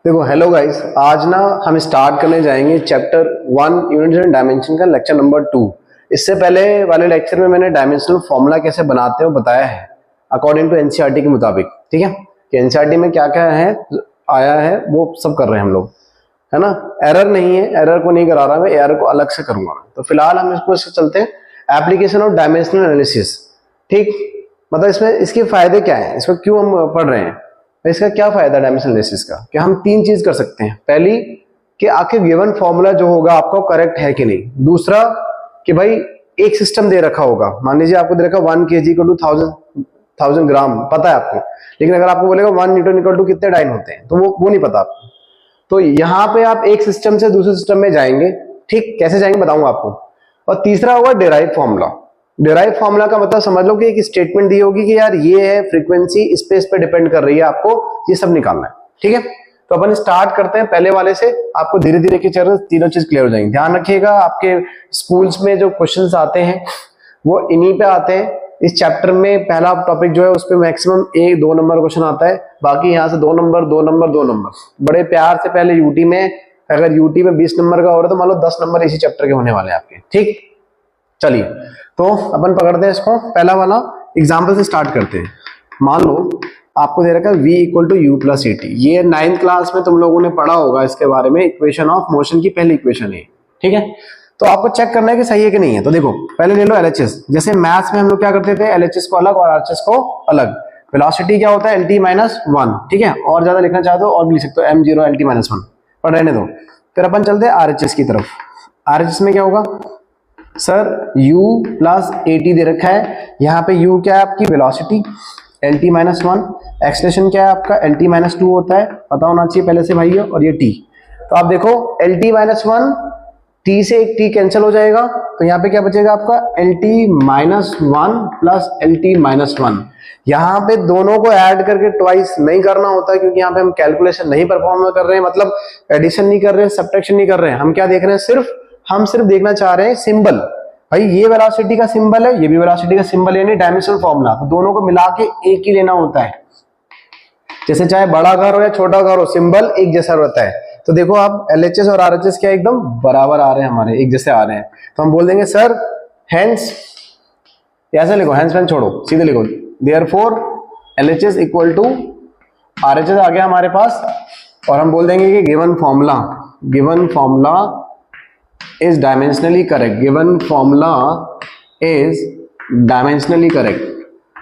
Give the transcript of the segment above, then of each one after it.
देखो hello guys, आज ना हम स्टार्ट करने जाएंगे चैप्टर 1 यूनिट एंड डायमेंशन का लेक्चर नंबर 2। इससे पहले वाले लेक्चर में मैंने डायमेंशनल फॉर्मूला कैसे बनाते हैं वो बताया है अकॉर्डिंग टू एनसीईआरटी के मुताबिक। ठीक है कि एनसीईआरटी में क्या क्या है आया है वो सब कर रहे हैं हम लोग, है ना। एरर नहीं है, एरर को नहीं करा रहा मैं, एरर को अलग से करूंगा। तो फिलहाल हम इसको चलते हैं एप्लीकेशन ऑफ डायमेंशनल एनालिसिस। ठीक, मतलब इसमें इसके फायदे क्या है, इसको क्यों हम पढ़ रहे हैं, इसका क्या फायदा डायमेंशनल एनालिसिस का। कि हम तीन चीज कर सकते हैं। पहली कि आखिर गिवन फॉर्मूला जो होगा आपका करेक्ट है कि नहीं। दूसरा कि भाई एक सिस्टम दे रखा होगा, मान लीजिए आपको दे रखा 1 kg को 1000 ग्राम पता है आपको, लेकिन अगर आपको बोलेगा 1 न्यूटन इक्वल टू कितने डाइन होते हैं तो वो नहीं पता आपको। तो यहाँ पे आप एक सिस्टम से दूसरे सिस्टम में जाएंगे। ठीक, कैसे जाएंगे बताऊंगा आपको। और तीसरा होगा डिराइव फॉर्मूला। डिराइव फॉर्मूला का मतलब समझ लो कि एक स्टेटमेंट दी होगी कि यार ये है फ्रीक्वेंसी, इस पे डिपेंड कर रही है, आपको ये सब निकालना है। ठीक है, तो अपन स्टार्ट करते हैं पहले वाले से। आपको धीरे धीरे की चरण तीनों चीज क्लियर हो जाएंगी। ध्यान रखिएगा आपके स्कूल्स में जो क्वेश्चंस आते हैं वो इन्हीं पे आते हैं। इस चैप्टर में पहला टॉपिक जो है उस पर मैक्सिमम 1-2 नंबर क्वेश्चन आता है, बाकी यहाँ से 2 नंबर 2 नंबर 2 नंबर। बड़े प्यार से पहले यूटी में, अगर यूटी में 20 नंबर का हो रहा है तो मान लो 10 नंबर इसी चैप्टर के होने वाले हैं आपके। ठीक, चलिए तो अपन पकड़ते हैं इसको। पहला वाला एग्जाम्पल से स्टार्ट करते हैं। मान लो आपको दे रखा है v equal to u plus a t. ये 9th क्लास में तुम लोगों ने पढ़ा होगा इसके बारे में, इक्वेशन ऑफ मोशन की पहली इक्वेशन है। ठीक है, तो आपको चेक करना है कि सही है कि नहीं है। तो देखो पहले ले लो एलएचएस। जैसे मैथ्स में हम लोग क्या करते थे, एलएचएस को अलग और आरएचएस को अलग। वेलोसिटी क्या होता है, एल टी माइनस 1। ठीक है, और ज्यादा लिखना चाहते हो और भी लिख सकते हो, m0 एल टी माइनस 1, पर रहने दो। फिर अपन चलते हैं आरएचएस की तरफ। आरएचएस में क्या होगा sir, u plus a t दे रखा है। यहाँ पे u क्या है आपकी velocity, L T minus 1। Acceleration क्या है आपका, एल टी माइनस 2 होता है, पता होना चाहिए पहले से भाइयों। और ये t, तो आप देखो एल टी माइनस 1, t से एक t कैंसिल हो जाएगा, तो यहाँ पे क्या बचेगा आपका L T minus 1 plus L T minus 1। यहाँ पे दोनों को ऐड करके ट्वाइस नहीं करना होता है, क्योंकि यहाँ पे हम कैलकुलेशन नहीं परफॉर्म कर रहे हैं, मतलब एडिशन नहीं कर रहे हैं, सब्ट्रैक्शन नहीं कर रहे हैं। हम क्या देख रहे हैं, हम सिर्फ देखना चाह रहे हैं सिंबल। भाई ये वेलोसिटी का सिंबल है, ये भी वेलोसिटी का सिंबल है, यानी डायमेंशनल फॉर्मूला। तो दोनों को मिला के एक ही लेना होता है। जैसे चाहे बड़ा घर हो या छोटा घर हो, सिंबल एक जैसा रहता है। तो देखो आप एलएचएस और आरएचएस क्या एकदम बराबर आ रहे हैं, हमारे एक जैसे आ रहे हैं। तो हम बोल देंगे सर हेंस, ऐसे लिखो, हेंस पेन छोड़ो, सीधे लिखो, therefore LHS equal to RHS आ गया हमारे पास। और हम बोल देंगे कि given formula is dimensionally correct, given formula is dimensionally correct,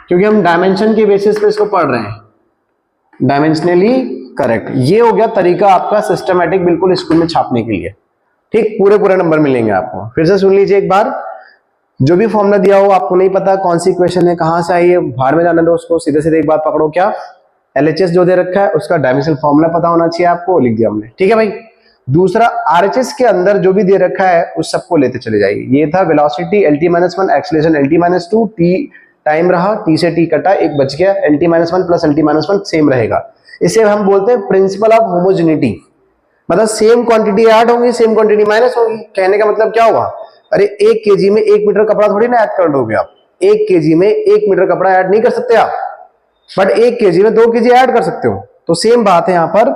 क्योंकि हम डायमेंशन के बेसिस पे इसको पढ़ रहे हैं। डायमेंशनली करेक्ट, ये हो गया तरीका आपका सिस्टमैटिक बिल्कुल स्कूल में छापने के लिए। ठीक, पूरे नंबर मिलेंगे आपको। फिर से सुन लीजिए एक बार, जो भी फॉर्मूला दिया हो, आपको नहीं पता कौन सी इक्वेशन है, कहां से आई है, बाहर में जाने दो उसको, सीधे एक बात पकड़ो, क्या एलएचएस जो दे रखा है उसका डायमेंशनल फॉर्मूला पता होना चाहिए आपको, लिख दिया हमने। ठीक है भाई। दूसरा आरएचएस के अंदर जो भी दे रखा है उस सबको लेते चले जाइए। ये था velocity L T minus 1, acceleration L T minus 2, T time रहा, टी से टी कटा, एक बच गया, L T minus 1 plus L T minus 1 same रहेगा। इसे हम बोलते हैं प्रिंसिपल ऑफ होमोजेनिटी, मतलब सेम क्वांटिटी ऐड होंगी, सेम क्वांटिटी माइनस होगी। कहने का मतलब क्या हुआ, अरे 1 kg में 1 मीटर कपड़ा थोड़ी ना ऐड कर दोगे आप। 1 kg में 1 मीटर कपड़ा ऐड नहीं कर सकते आप, बट 1 kg में 2 kg ऐड कर सकते हो। तो सेम बात है यहाँ पर,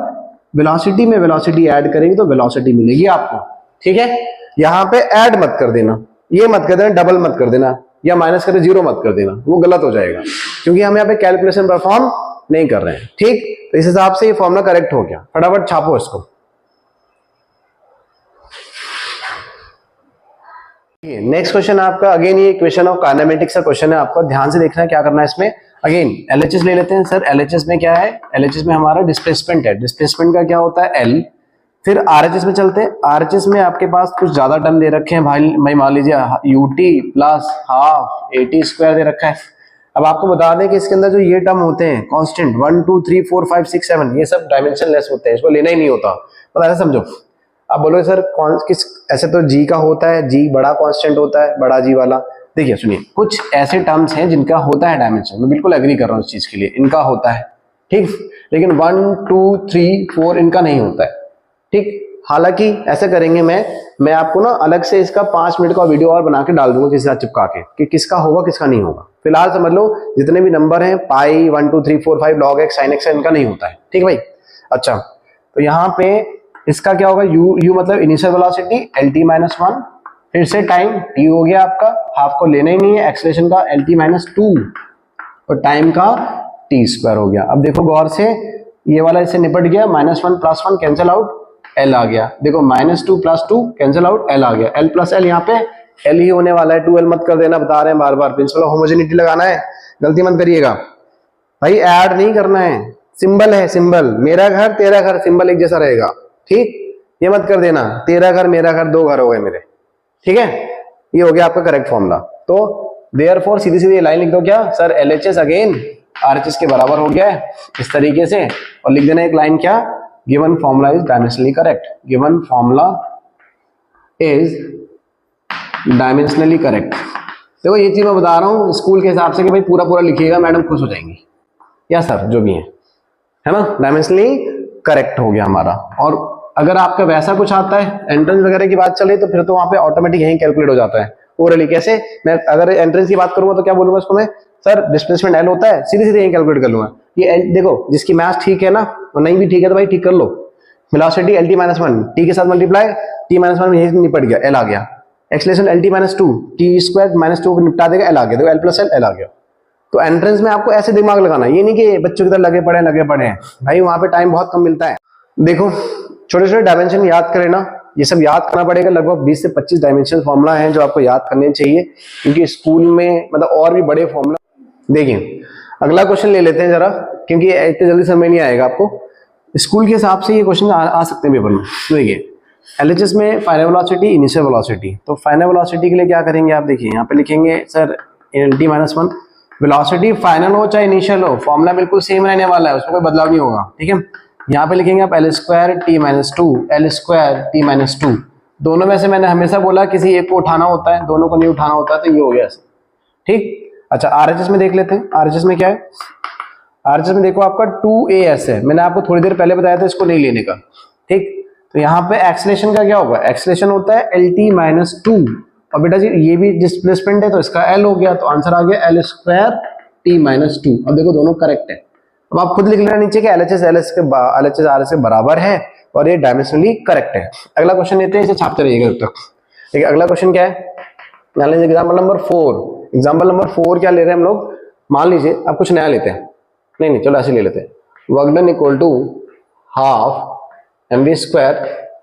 वेलोसिटी में वेलोसिटी ऐड करेंगे तो वेलोसिटी मिलेगी आपको। ठीक है, यहाँ पे ऐड मत कर देना, ये मत कर देना, डबल मत कर देना, या माइनस करके 0 मत कर देना, वो गलत हो जाएगा, क्योंकि हम यहाँ पे कैलकुलेशन परफॉर्म नहीं कर रहे हैं। ठीक, तो इस हिसाब से ये फॉर्मूला करेक्ट हो गया। फटाफट छापो इसको। नेक्स्ट क्वेश्चन आपका, अगेन ये इक्वेशन ऑफ काइनेमेटिक्स का क्वेश्चन है, आपको ध्यान से देखना है क्या करना है इसमें। अगेन एलएचएस ले लेते हैं। सर एलएचएस में क्या है, एलएचएस में हमारा डिस्प्लेसमेंट है, डिस्प्लेसमेंट का क्या होता है एल। फिर आरएचएस में चलते हैं। आरएचएस में आपके पास कुछ ज्यादा टर्म दे रखे हैं भाई, मान लीजिए u t plus half a t square दे रखा है। अब आपको बता दें कि इसके अंदर जो ये टर्म होते हैं कांस्टेंट 1 2 3 4 5 6 7, ये सब डायमेंशन लेस होते हैं, इसको लेना ही नहीं होता। तो ऐसा समझो, आप बोलोगे सर किस, ऐसे तो जी का होता है, जी बड़ा कांस्टेंट होता है, बड़ा जी वाला। देखिए सुनिए, कुछ ऐसे टर्म्स हैं जिनका होता है डायमेंशन, मैं बिल्कुल एग्री कर रहा हूँ इस चीज के लिए, इनका होता है। ठीक, लेकिन 1 2 3 4 इनका नहीं होता है। ठीक, हालांकि ऐसे करेंगे, मैं आपको ना अलग से इसका 5 मिनट का वीडियो और बना के डाल दूंगा किसी साथ चिपका के, कि किसका होगा किसका नहीं होगा। फिलहाल समझ लो जितने भी नंबर हैं पाई 1 2 3 4 5 log x sin x इनका नहीं होता है। ठीक भाई। अच्छा, तो यहाँ पे इसका क्या होगा, u मतलब इनिशियल वेलोसिटी lt माइनस 1, फिर से टाइम t हो गया आपका, हाफ को लेना ही नहीं है, एक्सेलरेशन का lt माइनस 2 और टाइम का t स्क्वायर हो गया। अब देखो गौर से, ये वाला इससे निपट गया, -1 + 1 कैंसिल आउट, l आ गया। देखो -2 + 2 कैंसिल आउट, l आ गया। l + l यहाँ पे l ही होने वाला है, 2l मत कर देना, बता रहे हैं बार बार, प्रिंसिपल होमोजेनिटी लगाना है, गलती मत करिएगा भाई, ऐड नहीं करना है, सिंबल है सिंबल, मेरा घर तेरा घर सिंबल एक जैसा रहेगा, ठीक, ये मत कर देना तेरा घर मेरा घर, 2 घर हो गए मेरे, ठीक है। ये हो गया आपका करेक्ट फॉर्मूला। तो देयरफॉर सीधी सीधी लाइन लिख दो क्या सर, LHS अगेन RHS के बराबर हो गया है इस तरीके से, और लिख देना एक लाइन क्या, given formula is dimensionally correct, given formula is dimensionally correct. देखो ये चीज मैं बता रहा हूँ स्कूल के हिसाब से कि भाई पूरा पूरा लिखिएगा, मैडम खुश हो जाएंगी, या सर जो भी है ना, डायमेंशनली करेक्ट हो गया हमारा। और अगर आपका वैसा कुछ आता है, एंट्रेंस वगैरह की बात चले, तो फिर तो वहां पे ऑटोमेटिक यही कैलकुलेट हो जाता है ओरली। कैसे, मैं अगर एंट्रेंस की बात करूंगा तो क्या बोलूंगा उसको मैं, सर डिस्प्लेसमेंट L होता है, सीधे सीधे यही कैलकुलेट कर लूंगा। ये देखो जिसकी मैथ्स ठीक है ना, और नहीं भी ठीक है तो भाई ठीक कर लो, वेलोसिटी lt माइनस 1 t के साथ मल्टीप्लाई, t माइनस 1 यही निपट गया, l आ गया, acceleration lt minus 2 t square minus 2 को निपटा देगा, l आ गया। देखो l + l, l आ गया। तो एंट्रेंस में आपको ऐसे दिमाग लगाना, ये नहीं कि बच्चों की तरह लगे पड़े हैं भाई, वहां पे टाइम बहुत कम मिलता है। देखो छोटे छोटे डायमेंशन याद करें ना, ये सब याद करना पड़ेगा, लगभग 20 से 25 डायमेंशन फॉर्मूला हैं जो आपको याद करने चाहिए, क्योंकि स्कूल में मतलब और भी बड़े फॉर्मूला। देखिए अगला क्वेश्चन ले लेते हैं जरा, क्योंकि इतने जल्दी समझ नहीं आएगा आपको, स्कूल के हिसाब से ये क्वेश्चन आ सकते हैं पेपर में। देखिए LHS में फाइनल वेलोसिटी, इनिशियल वेलोसिटी, तो फाइनल वेलोसिटी के लिए क्या करेंगे आप, देखिए यहाँ पे लिखेंगे sir lt minus 1, velocity final हो चाहे इनिशियल हो, फॉर्मूला बिल्कुल सेम रहने वाला है, उसमें कोई बदलाव नहीं होगा, ठीक है। यहाँ पे लिखेंगे आप L square t minus 2, L square t minus 2, दोनों में से मैंने हमेशा बोला किसी एक को उठाना होता है, दोनों को नहीं उठाना होता है, तो ये हो गया ऐसे, ठीक। अच्छा RHS में देख लेते हैं, RHS में क्या है, RHS में देखो आपका 2as है, मैंने आपको थोड़ी देर पहले बताया था इसको नहीं लेने का, ठीक। तो यहाँ पे एक्सेलरेशन का क्या होगा, एक्सेलरेशन होता है lt माइनस 2, और बेटा जी ये भी डिस्प्लेसमेंट है तो इसका l हो गया, तो आंसर आ गया L स्क्वायर t माइनस 2। अब देखो दोनों करेक्ट है, अब आप खुद लिख लेना नीचे कि LHS RHS के बराबर है और ये डायमेंशनली करेक्ट है। अगला क्वेश्चन लेते हैं, इसे छापते रहिएगा तब तक। देखिए अगला क्वेश्चन क्या है, मान लीजिए एग्जाम्पल नंबर 4, एग्जाम्पल नंबर 4 क्या ले रहे हैं हम लोग, मान लीजिए अब कुछ नया लेते हैं, नहीं चलो ऐसे ले लेते हैं, work done equal to half mv square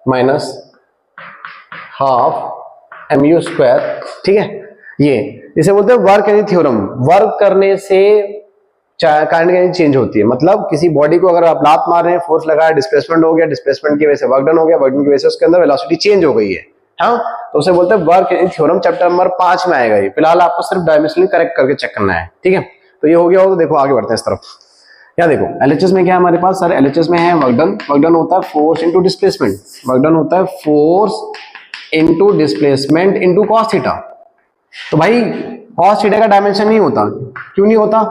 minus half mu square, ठीक है। ये इसे बोलते हैं वर्क एनर्जी थ्योरम, वर्क करने से काइनेटिक एनर्जी चेंज होती है, मतलब किसी बॉडी को अगर आप लात मार रहे हैं, फोर्स लगाया, डिस्प्लेसमेंट हो गया, डिस्प्लेसमेंट की वजह से वर्क डन हो गया, वर्क डन की वजह से उसके अंदर वेलोसिटी चेंज हो गई है, हाँ, तो उसे बोलते हैं work energy theorem, chapter number 5 में आएगा ये। फिलहाल आपको सिर्फ डायमेंशनली करेक्ट करके चेक करना है, ठीक है। तो ये हो गया हो, तो देखो आगे बढ़ते हैं इस तरफ। क्या देखो LHS में क्या है हमारे पास, सर LHS में है वर्क डन होता है force into displacement, work done होता है force into displacement into cos theta. तो भाई कॉस थीटा का डायमेंशन नहीं होता, क्यों नहीं होता,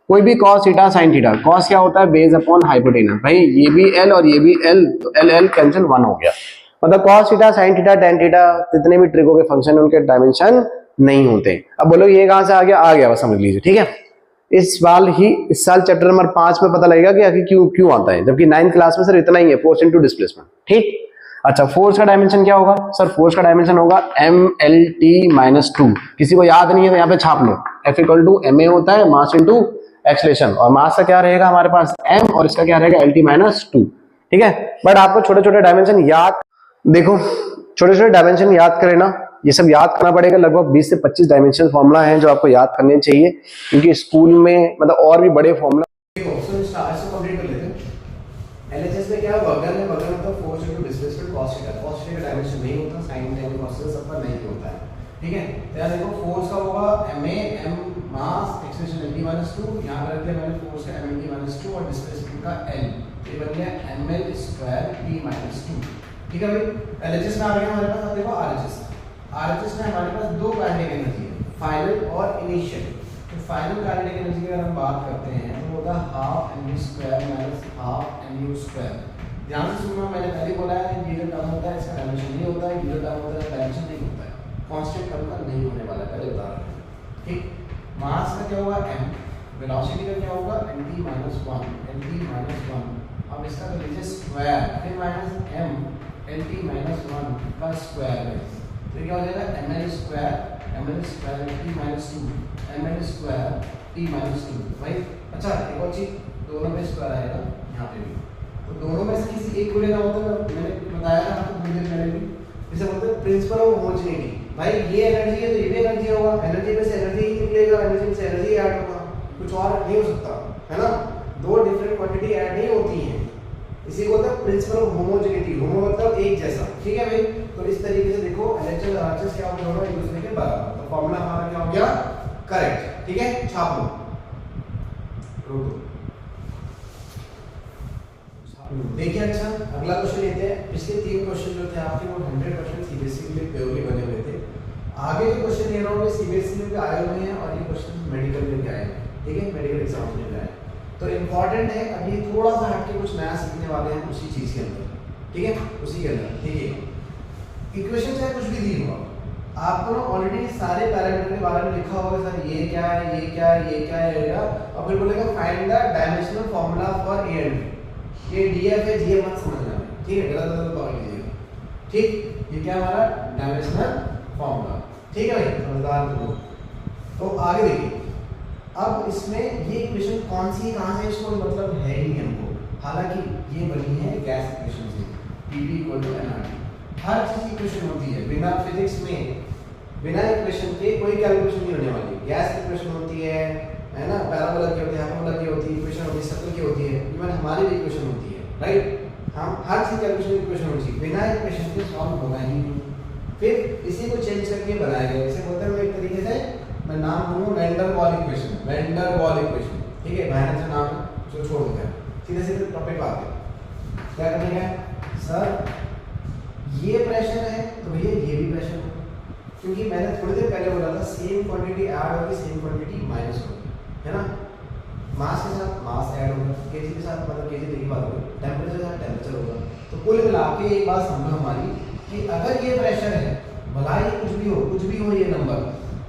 कोई भी cos theta sine theta, cos क्या होता है बेस अपॉन हाइपोटेनस, भाई ये भी L और ये भी L, तो L कैंसिल 1 हो गया, मतलब cos theta sine theta tan theta जितने भी ट्रिको के फंक्शन उनके डायमेंशन नहीं होते। अब बोलो ये कहां से आ गया बस समझ लीजिए, ठीक है। इस साल चैप्टर नंबर 5 में पता लगेगा कि आखिर क्यों आता है, जबकि 9th क्लास में सिर्फ इतना ही है, फोर्स इंटू डिस्प्लेसमेंट, ठीक। अच्छा फोर्स का डायमेंशन क्या होगा, सर फोर्स का डायमेंशन होगा mlt माइनस 2, किसी को याद नहीं है तो यहाँ पे छाप लो, F इक्वल टू ma होता है मास इंटू एक्सेलरेशन, और मास का क्या रहेगा हमारे पास m, और इसका क्या रहेगा lt माइनस 2, ठीक है। बट आपको छोटे छोटे डायमेंशन याद, देखो छोटे छोटे डायमेंशन याद करें ना, ये सब याद करना पड़ेगा, लगभग 20 से 25 डायमेंशन फॉर्मूला हैं जो आपको याद करने चाहिए, क्योंकि स्कूल में मतलब और भी बड़े फॉर्मूला। LHS में क्या है, वर्क डन है, वर्क डन मतलब force into displacement cos theta का डायमेंशन नहीं होता, साइन टेन कॉस थीटा सबका नहीं होता है, ठीक है। तो यहाँ देखो फोर्स का होगा ma, m मास, एक्सेलरेशन lt माइनस 2, यहाँ पर रखते हैं मैंने फोर्स का mlt माइनस 2 और डिस्प्लेसमेंट का l, ये बन गया ml स्क्वायर t माइनस 2, ठीक है भाई। LHS में आ गया हमारे पास, अब देखो RHS में हमारे पास दो काइनेटिक एनर्जी है, फाइनल और इनिशियल। तो फाइनल काइनेटिक एनर्जी की अगर हम बात करते हैं तो होगा half mv square minus half mu square. ध्यान से सुनना, मैंने पहले बोला है ये जो टर्म होता है इसका डायमेंशन नहीं होता है, ये जो टर्म होता है डायमेंशन नहीं होता है, कांस्टेंट टर्म का नहीं होने वाला है, पहले बता रहा हूं, ठीक। मास का क्या होगा m, वेलोसिटी का क्या होगा lt माइनस 1, lt माइनस 1। अब इसका कर लीजिए स्क्वायर, फिर minus M L T minus 1 का स्क्वायर, तो क्या हो जाएगा M L square T minus 2 M L square T minus 2 भाई। अच्छा एक और चीज, दोनों में स्क्वायर आएगा यहाँ पे भी, तो दोनों में से किसी एक को लेना होता है, मैंने बताया था आपको थोड़ी देर पहले भी, इसे बोलते हैं प्रिंसिपल ऑफ होमोजेनिटी। भाई ये एनर्जी है तो ये भी एनर्जी होगा, एनर्जी में से एनर्जी ही निकलेगा, एनर्जी में से एनर्जी ऐड होगा, कुछ और नहीं हो सकता है ना। दो डिफरेंट क्वांटिटी ऐड नहीं होती हैं, इसी को बोलते हैं प्रिंसिपल ऑफ होमोजेनिटी। होमो मतलब एक जैसा, ठीक है भाई। तो इस तरीके से देखो एलएचएस और आरएचएस क्या हो गया, एक दूसरे के बराबर, तो फार्मूला हमारा क्या हो गया, करेक्ट, ठीक है। छाप लो, देखिए। अच्छा अगला क्वेश्चन लेते हैं। पिछले 3 क्वेश्चन जो थे आपके वो 100% सीबीएसई के लिए प्योरली बने हुए थे। आगे जो क्वेश्चन ले रहा हूँ सीबीएसई में भी आए हुए हैं और ये क्वेश्चन मेडिकल में भी आए हैं, ठीक है, मेडिकल एग्जाम में भी आए। तो इंपॉर्टेंट है, अभी थोड़ा सा हटके कुछ नया सीखने वाले हैं उसी चीज के अंदर, ठीक है, उसी के अंदर। देखिए इक्वेशन चाहे कुछ भी दी हो, आपको ना ऑलरेडी सारे पैरामीटर के बारे में लिखा होगा, सर ये क्या है, ये क्या है, ये क्या है, और फिर बोलेगा find the dimensional formula for a and b. ये डीएफ है, जीएफ मत समझना, ठीक है, गलत गलत पकड़ लीजिएगा, ठीक। ये क्या हमारा डायमेंशनल फार्मूला, ठीक है भाई, समझदार तो। तो आगे देखिए, अब इसमें ये इक्वेशन कौन सी कहाँ से, इसको मतलब है ही नहीं हमको, हालांकि ये बनी है गैस इक्वेशन से, Pv = nRT। हर चीज इक्वेशन होती है, बिना फिजिक्स में बिना इक्वेशन के कोई कैलकुलेशन नहीं होने वाली। गैस इक्वेशन होती है ना, पैराबोला की होती है, हाइपरबोला की होती है, इक्वेशन होती है, सर्कल की होती है, इवन हमारी भी इक्वेशन होती है, राइट। हम हर चीज कैलकुलेशन इक्वेशन होती है, बिना इक्वेशन के सॉल्व होगा ही नहीं। फिर इसी को चेंज करके बनाया गया, इसे बोलते हैं एक तरीके से, मैं नाम दूंगा वैन वाल इक्वेशन, वैन वाल इक्वेशन, ठीक है, भयानक से नाम जो छोड़ देते हैं। सीधे सीधे टॉपिक पे आते हैं, क्या करना है सर, ये प्रेशर है तो भैया ये भी प्रेशर होगा, क्योंकि मैंने थोड़ी देर पहले बोला था सेम क्वांटिटी ऐड होगी, सेम क्वांटिटी माइनस होगी, है ना। मास के साथ मास ऐड होगा, केजी के साथ मतलब केजी की बात होगी, टेम्परेचर के साथ टेम्परेचर होगा। तो कुल मिला के एक बात समझो हमारी कि अगर ये प्रेशर है, भला ही कुछ भी हो ये नंबर,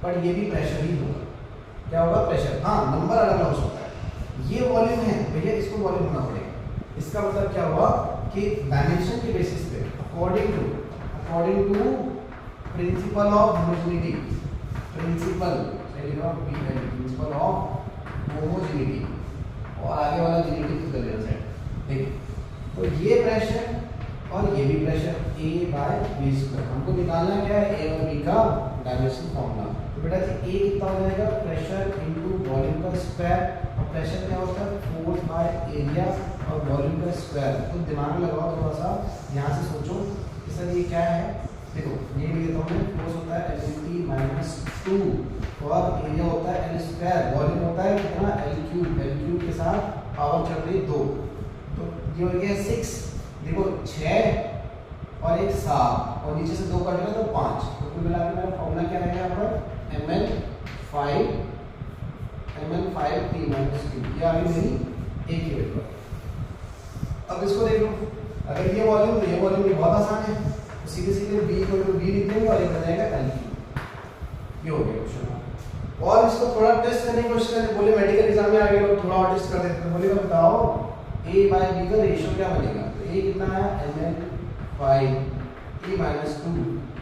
पर ये भी प्रेशर ही होगा। क्या होगा, प्रेशर। हाँ नंबर अलग हो सकता है, ये वॉल्यूम है भैया, इसको वॉल्यूम होना पड़ेगा। इसका मतलब क्या हुआ कि डायमेंशन के बेसिस पे according to principle of homogeneity, principle of homogeneity, और आगे वाला जेनिटी तो कर लेना सेट, देखिए। तो ये प्रेशर और ये भी प्रेशर, A/V²। हमको निकालना क्या है, A और B का डायमेंशन फॉर्मूला। तो बेटा A कितना हो जाएगा, प्रेशर इनटू वॉल्यूम का स्क्वायर, और प्रेशर क्या होता है, फोर्स बाय एरिया और वॉल्यूम का स्क्वायर। तो दिमाग लगाओ थोड़ा सा, यहाँ से सोचो कि सर ये क्या है। देखो ये भी देता हूँ, फोर्स होता है Lt-2 और एरिया होता है L², वॉल्यूम होता है कितना, L³ के साथ पावर चल रही 2, तो ये हो गया 6। देखो 6 और 1 7, और नीचे से 2 कटेगा तो 5, तो कुल मिला के मेरा फॉर्मूला क्या रहेगा यहाँ पर, ml5T-2। ये आ गई मेरी एक ही वेट पर। अब इसको देख लो, अगर ये वॉल्यूम तो ये वॉल्यूम, ये बहुत आसान है, तो सीधे सीधे B = B लिख देंगे और एक बन जाएगा L3। ये हो गया क्वेश्चन। और इसको थोड़ा टेस्ट करने की कोशिश करें, बोले मेडिकल एग्जाम में आगे लोग थोड़ा और टेस्ट कर देते हैं, बोलेगा बताओ A/B का रेशियो क्या बनेगा। तो A कितना है, ml5T-2,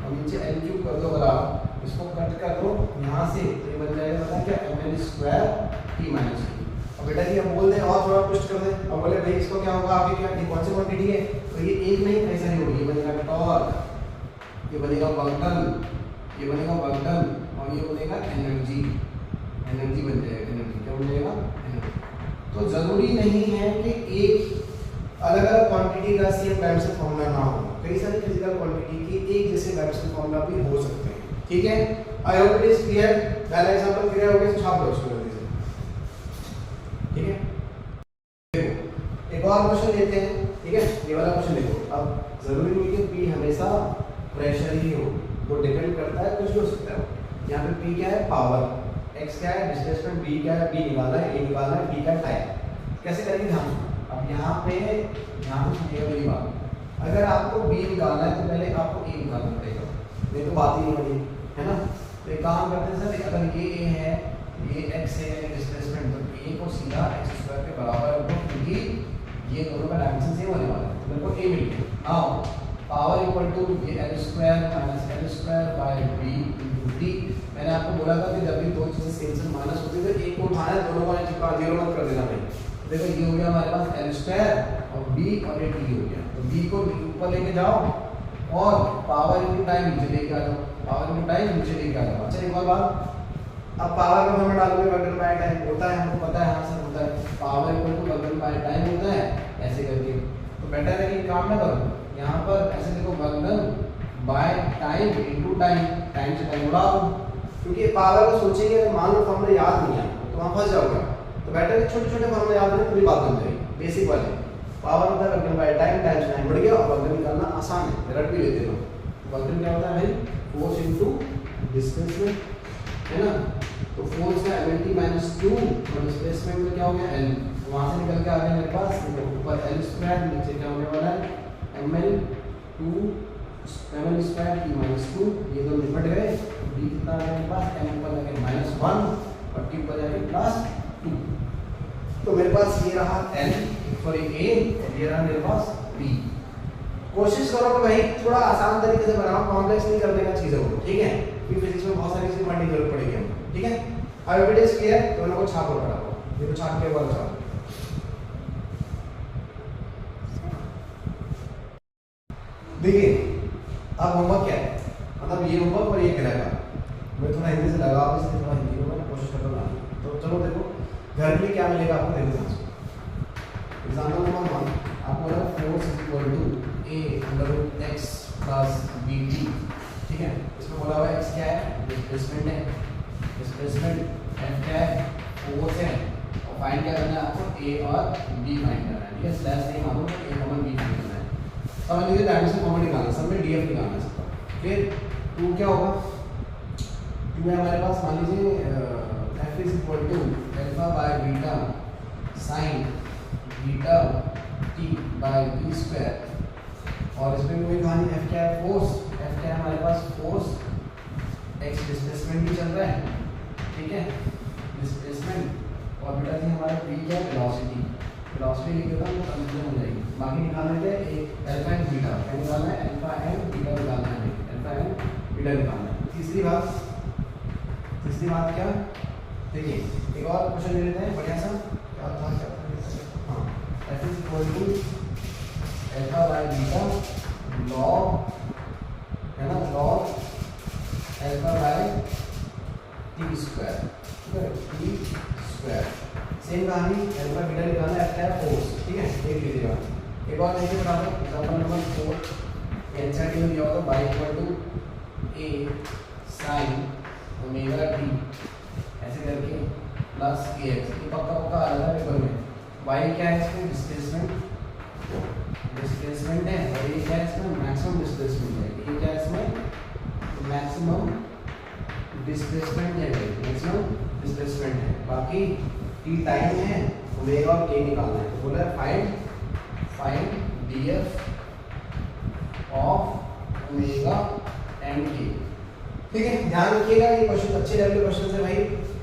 और नीचे L³ कर दो बराबर, इसको कट कर दो यहाँ से, तो ये बन जाएगा पता क्या, ml²T-2। और बेटा जी अब बोल दें और थोड़ा ट्विस्ट कर दें, अब बोले भाई इसको क्या होगा आगे, क्या कौन सी क्वांटिटी है, तो ये एक नहीं कई सारी होगी, ये बनेगा टॉर्क, ये बनेगा वर्क डन, ये बनेगा वर्क डन, और ये बनेगा एनर्जी बन जाएगा, एनर्जी क्या बन जाएगा, एनर्जी। तो जरूरी नहीं है कि एक अलग अलग क्वांटिटी का सेम डायमेंशन फॉर्मूला ना हो, कई सारी फिजिकल क्वांटिटी की एक जैसे डायमेंशन फॉर्मूला भी हो सकते हैं, ठीक है। I hope it is clear. पहला एग्जांपल क्लियर हो गया तो छाप दो इसको जल्दी से, ठीक है। देखो एक और क्वेश्चन लेते हैं, ठीक है। ये वाला क्वेश्चन देखो, अब जरूरी नहीं कि P हमेशा प्रेशर ही हो, वो डिपेंड करता है, कुछ भी हो सकता है। यहाँ पे P क्या है, पावर, x क्या है, डिस्प्लेसमेंट, B क्या है, B निकालना है, A निकालना है, B का टाइम। कैसे करेंगे ध्यान से। अब यहाँ पे सुनिएगा मेरी बात, अगर आपको B निकालना है तो पहले आपको A निकालना पड़ेगा, नहीं तो बात ही नहीं बनी, है ना। तो एक काम करते हैं सर, अगर ये A है, ये x है डिस्प्लेसमेंट, तो A को सीधा x² के बराबर रखो, क्योंकि ये दोनों का डायमेंशन सेम होने वाला है, तो मेरे को ए मिल गया। आओ पावर इक्वल टू ये L square minus L square by B into T. मैंने आपको बोला था कि जब भी दो चीज़ें सेम से माइनस होती है तो एक को उठाना है, दोनों को चिपका जीरो मत कर देना भाई। देखो ये हो गया हमारे पास एल स्क्वायर और बी और ये टी हो गया, तो बी को ऊपर लेके जाओ और पावर इंटू टाइम नीचे लेके आ जाओ, पावर इंटू टाइम नीचे लेके आ जाओ। अच्छा एक और बात, अब पावर का फॉर्म में डालोगे वर्क डन बाय टाइम होता है, हमको पता है, हाँ सर होता है, power equal to work done by time होता है ऐसे करके। तो बेटर है कि काम ना करो, यहाँ पर ऐसे देखो work done by time into time, time से टाइम उड़ा दो, क्योंकि पावर को सोचेंगे मान लो फॉर्मूला याद नहीं है तो वहाँ फंस जाओगे। तो बेटर है छोटे छोटे फॉर्मूला याद रखें, पूरी बात बन जाएगी। बेसिक वाले पावर होता है work done by time, time से टाइम बढ़ गया और वर्क डन निकालना आसान है, रट भी लेते हो। वर्क डन क्या होता है भाई, फोर्स इनटू डिस्प्लेसमेंट, है ना। तो फोर्स का mlt माइनस टू और डिस्प्लेसमेंट में क्या हो गया एल, वहाँ से निकल के आ गया मेरे पास ऊपर एल स्क्वायर, नीचे क्या होने वाला है ml square T minus two, ये दो निपट गए। डी कितना आ गया मेरे पास, एम ऊपर जाके माइनस वन और टी ऊपर जाके प्लस टू। तो मेरे पास ये रहा एल सॉरी ए और ये रहा मेरे पास बी। कोशिश करो कि भाई थोड़ा आसान तरीके से बनाओ, कॉम्प्लेक्स नहीं कर देना चीज़ों को, ठीक है, क्योंकि फिजिक्स में बहुत सारी चीज़ें पढ़ने की जरूरत पड़ेगी हमको, ठीक है। अब एवरीडे क्लियर, दोनों को छापो फटाफट, ये तो छाप के बाद छापो। देखिए अब होमवर्क क्या है, मतलब ये होमवर्क और ये करेगा, मैं थोड़ा हिंदी से लगा इसलिए थोड़ा हिंदी में कोशिश कर रहा हूँ। तो चलो देखो घर के लिए क्या मिलेगा आपको, देखो ध्यान से। एग्जाम्पल नंबर 1 आपको बोला force equal to a under root x plus b t, ठीक है। इसमें बोला हुआ एक्स क्या है, डिस्प्लेसमेंट है, डिस्प्लेसमेंट एफ क्या है, फोर्स है, और फाइंड क्या करना है आपको, ए और बी फाइंड करना है, ठीक है। स्लैश नहीं मालूम तो ए कॉमन बी फाइंड करना है। समझ लीजिए डायमेंशन कॉमन निकालना है, सब में डीएफ निकालना है सबका। फिर टू क्या होगा, टू है हमारे पास, मान लीजिए F is equal to alpha by beta sine beta t by b square, और इसमें कोई कहानी एफ क्या है, फोर्स, एफ क्या है हमारे पास, फोर्स, एक्स डिस्प्लेसमेंट भी चल रहा है, ठीक है, डिस्प्लेसमेंट, और बेटा जी हमारा बी क्या है, वेलोसिटी, वेलोसिटी लिख देता हूँ तो कंफ्यूजन हो जाएगी। बाकी निकालना है एक अल्फा एंड बीटा, क्या निकालना है, अल्फा एंड बीटा निकालना है, अल्फा एंड बीटा निकालना है। तीसरी बात क्या, देखिए एक और क्वेश्चन ले लेते हैं बढ़िया सा, क्या था क्या, हाँ F is equal to alpha by beta log, है ना, log alpha by t square, ठीक है, टी स्क्वायर। सेम कहानी अल्फा बीटा निकालना है, क्या फोर्स, ठीक है, देख लीजिएगा। एक और देखिए बराबर एग्जांपल नंबर 4 एनसीईआरटी में दिया होगा y equal to a sine omega t ऐसे करके प्लस ए एक्स, ये पक्का पक्का आ रहा है पेपर में। y क्या है इसमें, डिस्प्लेसमेंट, डिस्प्लेसमेंट है, और ये क्या है इसमें, मैक्सिमम डिस्प्लेसमेंट है, ये क्या है इसमें, मैक्सिमम डिस्प्लेसमेंट है, मैक्सिमम डिस्प्लेसमेंट है। बाकी टी टाइम है, ओमेगा और के निकालना है, तो बोला है find DF of omega and के, ठीक है। ध्यान रखिएगा ये क्वेश्चन अच्छे लेवल के क्वेश्चन है भाई,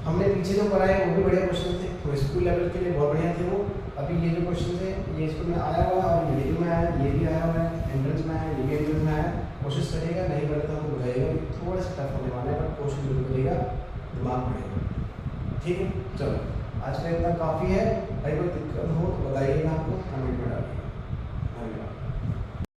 हमने पीछे जो पढ़ाए वो भी बढ़िया क्वेश्चन थे, तो स्कूल लेवल के लिए बहुत बढ़िया थे वो। अभी ये जो क्वेश्चन है ये स्कूल में आया हुआ है, और मीडियम में आया, ये भी आया हुआ है, एंट्रेंस में आया, ये भी एंट्रेंस में आया। कोशिश करिएगा, नहीं पढ़े तो हमको बुझाइएगा, थोड़ा सा टफ होने वाला है, पर कोशिश जरूर करिएगा, दिमाग बढ़ेगा, ठीक है। चलो आज का इतना काफ़ी है, भाई कोई दिक्कत हो तो बताइएगा, आपको कमेंट में डालिए।